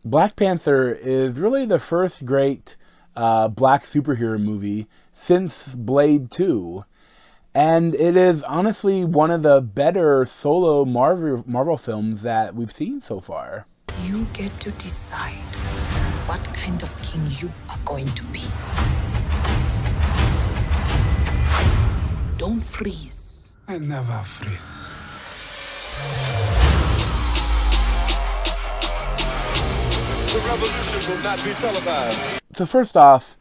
Black Panther is really the first great black superhero movie since Blade 2. And it is honestly one of the better solo Marvel films that we've seen so far. You get to decide what kind of king you are going to be. Don't freeze. I never freeze. The revolution will not be televised. So first off,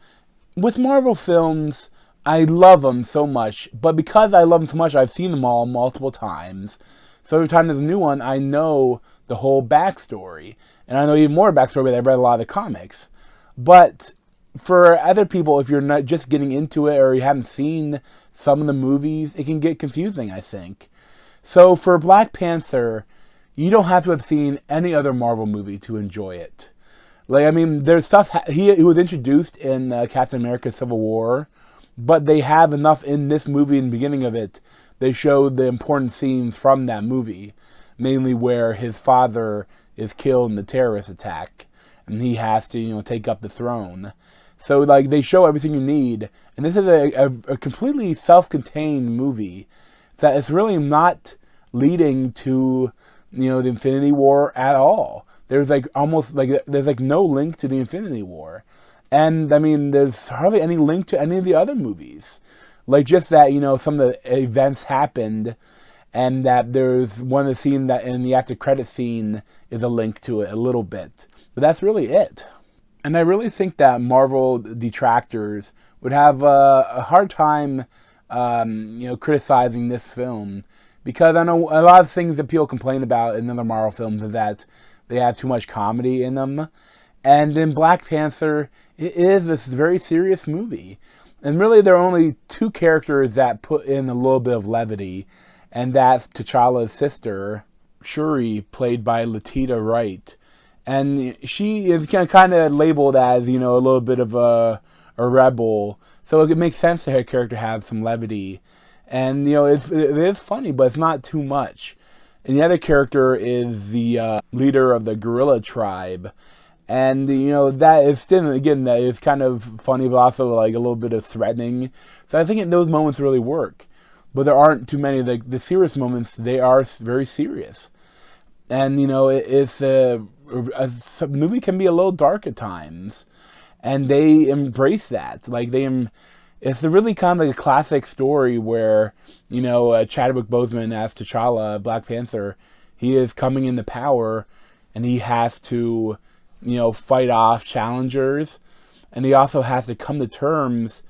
with Marvel films, I love them so much. But because I love them so much, I've seen them all multiple times. So every time there's a new one, I know the whole backstory. And I know even more backstory because I've read a lot of the comics. But for other people, if you're not just getting into it or you haven't seen some of the movies, it can get confusing, I think. So for Black Panther, you don't have to have seen any other Marvel movie to enjoy it. Like, I mean, there's stuff, he was introduced in Captain America Civil War, but they have enough in this movie in the beginning of it. They showed the important scenes from that movie, mainly where his father is killed in the terrorist attack, and he has to, take up the throne. So, like, they show everything you need, and this is a completely self-contained movie that is really not leading to, the Infinity War at all. There's there's no link to the Infinity War. And, I mean, there's hardly any link to any of the other movies. Like, just that, some of the events happened, and that there's one of the scenes that in the after credit scene is a link to it a little bit. But that's really it. And I really think that Marvel detractors would have a hard time, criticizing this film. Because I know a lot of things that people complain about in other Marvel films is that they have too much comedy in them. And in Black Panther, it is this very serious movie. And really, there are only two characters that put in a little bit of levity. And that's T'Challa's sister, Shuri, played by Letitia Wright. And she is kind of labeled as, a little bit of a rebel. So it makes sense that her character have some levity. And, it is funny, but it's not too much. And the other character is the leader of the gorilla tribe. And, that is still, again, that is kind of funny, but also like a little bit of threatening. So I think those moments really work. But there aren't too many. The serious moments, they are very serious. And, it's a movie can be a little dark at times. And they embrace that. It's a really kind of like a classic story where, Chadwick Boseman as T'Challa, Black Panther, he is coming into power and he has to, fight off challengers. And he also has to come to terms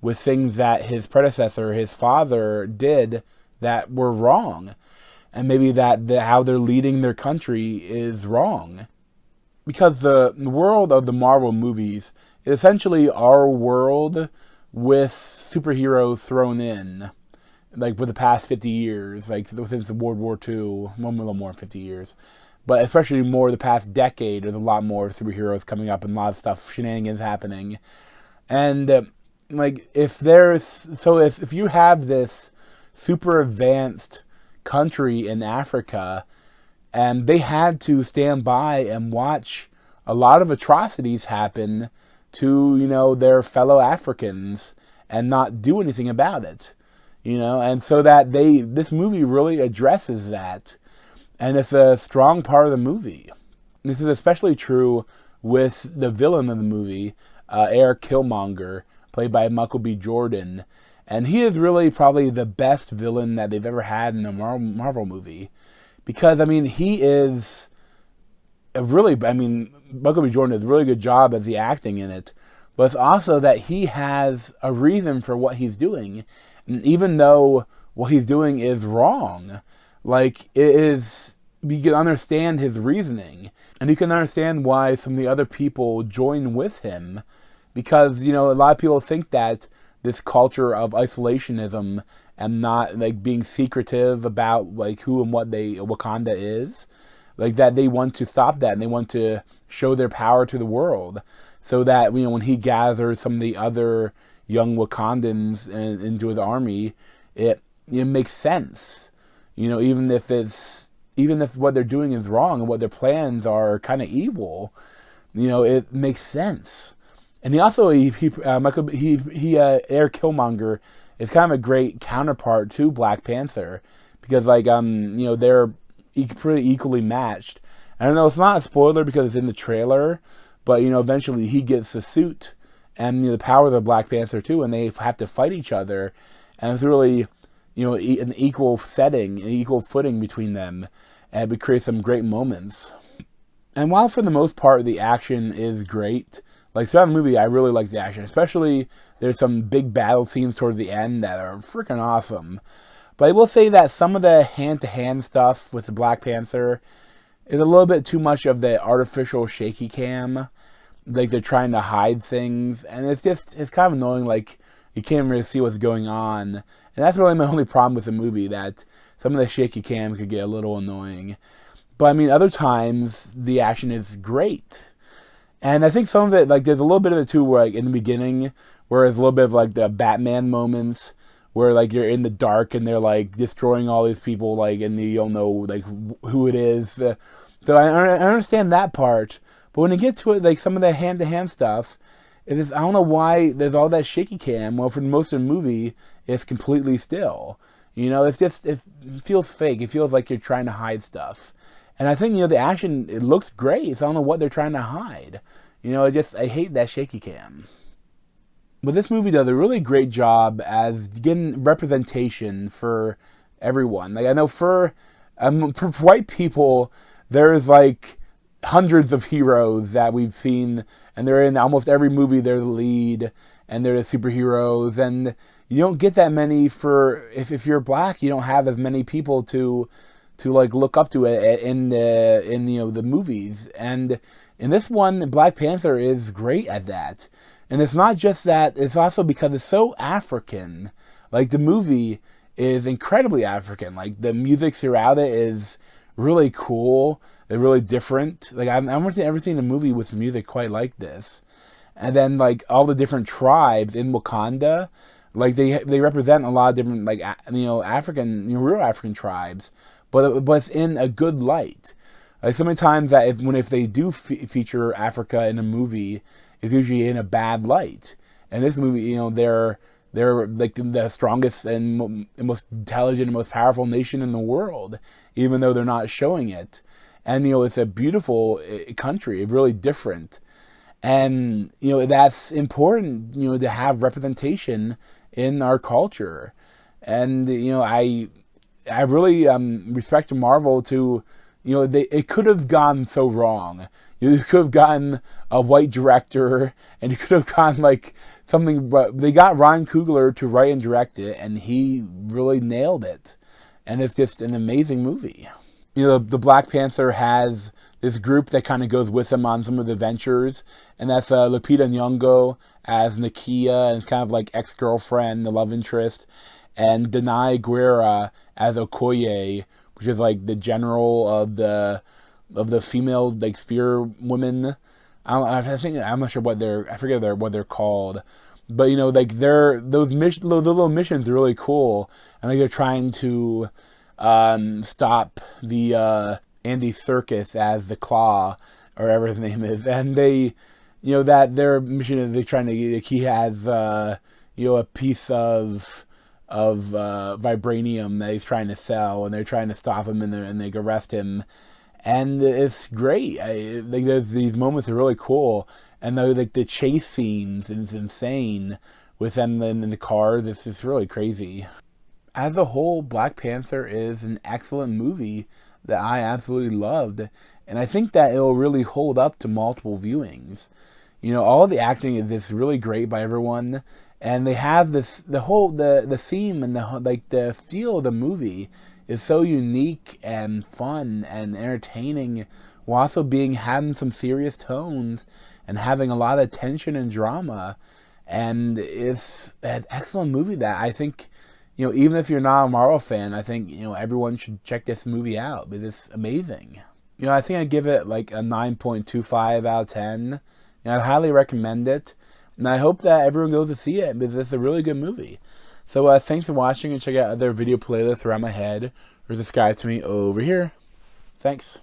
with things that his predecessor, his father, did that were wrong. And maybe how they're leading their country is wrong. Because the world of the Marvel movies is essentially our world with superheroes thrown in, for the past 50 years, since World War II, a little more than 50 years, but especially more the past decade, there's a lot more superheroes coming up and a lot of stuff, shenanigans happening, and if you have this super advanced country in Africa, and they had to stand by and watch a lot of atrocities happen to, their fellow Africans and not do anything about it, and so that this movie really addresses that, and it's a strong part of the movie. This is especially true with the villain of the movie, Eric Killmonger, played by Michael B. Jordan, and he is really probably the best villain that they've ever had in a Marvel movie, because, he is Michael B. Jordan does a really good job as the acting in it, but it's also that he has a reason for what he's doing. And even though what he's doing is wrong, you can understand his reasoning, and you can understand why some of the other people join with him, because, a lot of people think that this culture of isolationism and not, being secretive about, who and what Wakanda is, that they want to stop that, and they want to show their power to the world, so that, when he gathers some of the other young Wakandans into his army, it makes sense, even if it's even if what they're doing is wrong and what their plans are kind of evil, it makes sense. And he also Eric Killmonger is kind of a great counterpart to Black Panther, because they're pretty equally matched. I don't know, it's not a spoiler because it's in the trailer, but eventually he gets the suit and the powers of Black Panther too, and they have to fight each other, and it's really an equal setting, an equal footing between them, and it creates some great moments. And while for the most part the action is great, throughout the movie I really like the action, especially there's some big battle scenes towards the end that are freaking awesome. But I will say that some of the hand-to-hand stuff with the Black Panther is a little bit too much of the artificial shaky cam. They're trying to hide things, and it's kind of annoying, you can't really see what's going on. And that's really my only problem with the movie, that some of the shaky cam could get a little annoying. But other times the action is great. And I think some of it, there's a little bit of it too, where in the beginning, where there's a little bit of the Batman moments, where you're in the dark and they're destroying all these people, and you don't know who it is. So I understand that part, but when you get to it, some of the hand-to-hand stuff, I don't know why there's all that shaky cam. Well, for most of the movie, it's completely still. It feels fake. It feels like you're trying to hide stuff. And I think, the action, it looks great, so I don't know what they're trying to hide. I hate that shaky cam. But this movie does a really great job as getting representation for everyone. I know for white people, there's hundreds of heroes that we've seen, and they're in almost every movie. They're the lead, and they're the superheroes, and you don't get that many if you're black. You don't have as many people to look up to it in the movies. And in this one, Black Panther is great at that. And it's not just that, it's also because it's so African. The movie is incredibly African. The music throughout it is really cool. They're really different. I've never seen a movie with music quite like this. And then all the different tribes in Wakanda, they represent a lot of different African, real African tribes, but it's in a good light. So many times that if they do feature Africa in a movie, it's usually in a bad light. And this movie, they're the strongest and most intelligent and most powerful nation in the world, even though they're not showing it. And it's a beautiful country, really different. And that's important, to have representation in our culture. And I really respect Marvel to, it could have gone so wrong. You could have gotten a white director, and you could have gotten something, but they got Ryan Coogler to write and direct it, and he really nailed it. And it's just an amazing movie. The Black Panther has this group that kind of goes with him on some of the ventures, and that's Lupita Nyong'o as Nakia, and it's kind of ex-girlfriend, the love interest, and Danai Gurira as Okoye, which is the general of the female spear women. I'm not sure what I forget what they're called, but those little missions are really cool, and they're trying to stop the Andy Serkis as the Claw, or whatever his name is, and they, that their mission is they're trying to, he has a piece of vibranium that he's trying to sell, and they're trying to stop him, and they arrest him, and it's great. There's these moments that are really cool, and the chase scenes is insane with them in the car. This is really crazy. As a whole, Black Panther is an excellent movie that I absolutely loved, and I think that it will really hold up to multiple viewings. All the acting is just really great by everyone, and they have the theme and the feel of the movie is so unique and fun and entertaining, while also having some serious tones and having a lot of tension and drama. And it's an excellent movie that I think, even if you're not a Marvel fan, I think, everyone should check this movie out, because it's amazing. I think I'd give it a 9.25 out of 10. I highly recommend it, and I hope that everyone goes to see it, because it's a really good movie. So thanks for watching, and check out other video playlists around my head, or subscribe to me over here. Thanks.